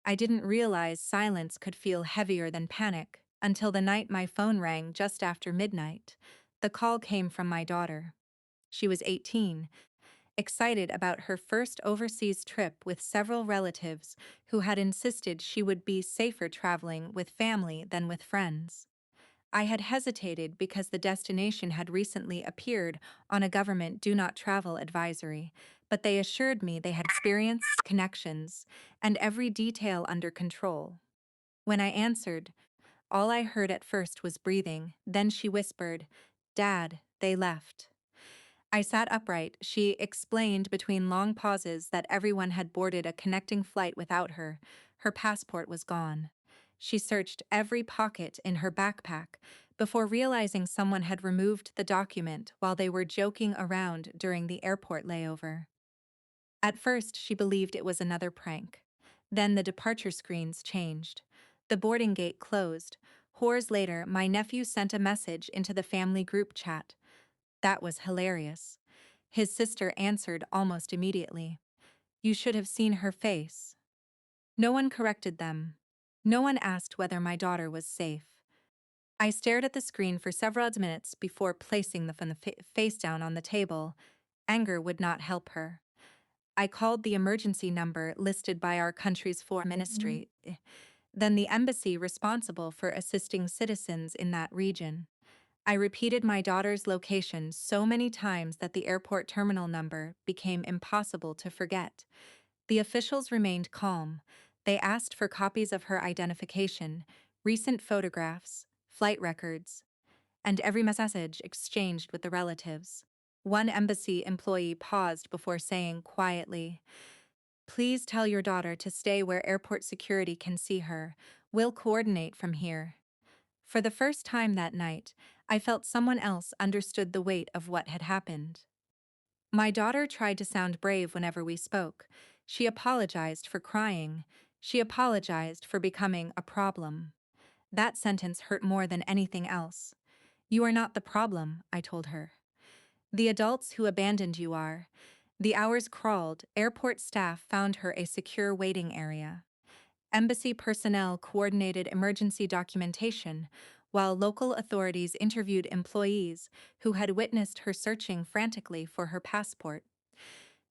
I didn't realize silence could feel heavier than panic until the night my phone rang just after midnight. The call came from my daughter. She was 18, excited about her first overseas trip with several relatives who had insisted she would be safer traveling with family than with friends. I had hesitated because the destination had recently appeared on a government do not travel advisory, but they assured me they had experienced connections and every detail under control. When I answered, all I heard at first was breathing, then she whispered, "Dad, they left." I sat upright. She explained between long pauses that everyone had boarded a connecting flight without her. Her passport was gone. She searched every pocket in her backpack before realizing someone had removed the document while they were joking around during the airport layover. At first, she believed it was another prank. Then the departure screens changed. The boarding gate closed. Hours later, my nephew sent a message into the family group chat. That was hilarious. His sister answered almost immediately. You should have seen her face. No one corrected them. No one asked whether my daughter was safe. I stared at the screen for several minutes before placing the phone face down on the table. Anger would not help her. I called the emergency number listed by our country's foreign ministry, then the embassy responsible for assisting citizens in that region. I repeated my daughter's location so many times that the airport terminal number became impossible to forget. The officials remained calm. They asked for copies of her identification, recent photographs, flight records, and every message exchanged with the relatives. One embassy employee paused before saying quietly, "Please tell your daughter to stay where airport security can see her. We'll coordinate from here." For the first time that night, I felt someone else understood the weight of what had happened. My daughter tried to sound brave whenever we spoke. She apologized for crying. She apologized for becoming a problem. That sentence hurt more than anything else. You are not the problem, I told her. The adults who abandoned you are. The hours crawled. Airport staff found her a secure waiting area. Embassy personnel coordinated emergency documentation, while local authorities interviewed employees who had witnessed her searching frantically for her passport.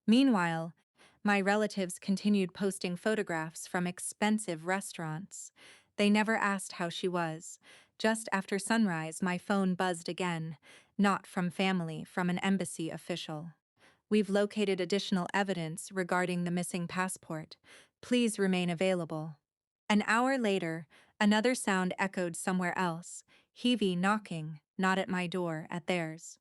Meanwhile, my relatives continued posting photographs from expensive restaurants. They never asked how she was. Just after sunrise, my phone buzzed again, not from family, from an embassy official. We've located additional evidence regarding the missing passport. Please remain available. An hour later, another sound echoed somewhere else, heavy knocking, not at my door, at theirs.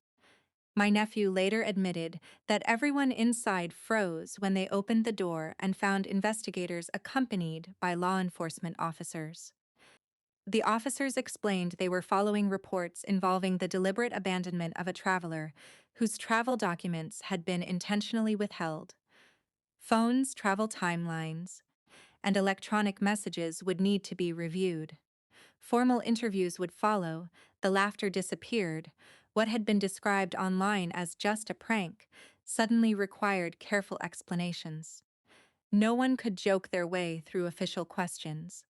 My nephew later admitted that everyone inside froze when they opened the door and found investigators accompanied by law enforcement officers. The officers explained they were following reports involving the deliberate abandonment of a traveler whose travel documents had been intentionally withheld. Phones, travel timelines, and electronic messages would need to be reviewed. Formal interviews would follow. The laughter disappeared. What had been described online as just a prank suddenly required careful explanations. No one could joke their way through official questions.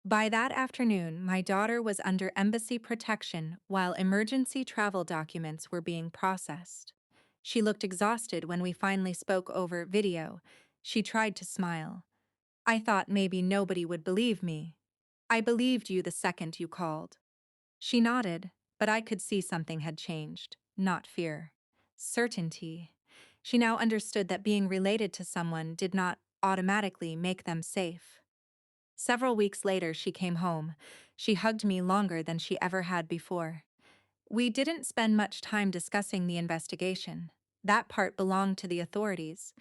By that afternoon, my daughter was under embassy protection while emergency travel documents were being processed. She looked exhausted when we finally spoke over video. She tried to smile. I thought maybe nobody would believe me. I believed you the second you called. She nodded, but I could see something had changed, not fear. Certainty. She now understood that being related to someone did not automatically make them safe. Several weeks later, she came home. She hugged me longer than she ever had before. We didn't spend much time discussing the investigation. That part belonged to the authorities.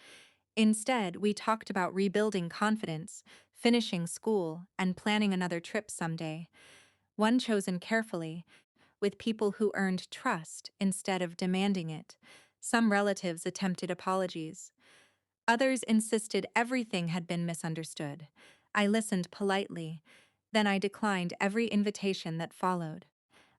Instead, we talked about rebuilding confidence, finishing school, and planning another trip someday. One chosen carefully, with people who earned trust instead of demanding it. Some relatives attempted apologies. Others insisted everything had been misunderstood. I listened politely. Then I declined every invitation that followed.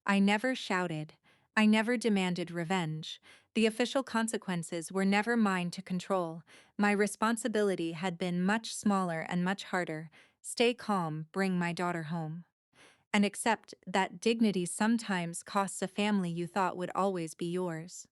I never shouted. I never demanded revenge. The official consequences were never mine to control. My responsibility had been much smaller and much harder. Stay calm, bring my daughter home. And accept that dignity sometimes costs a family you thought would always be yours.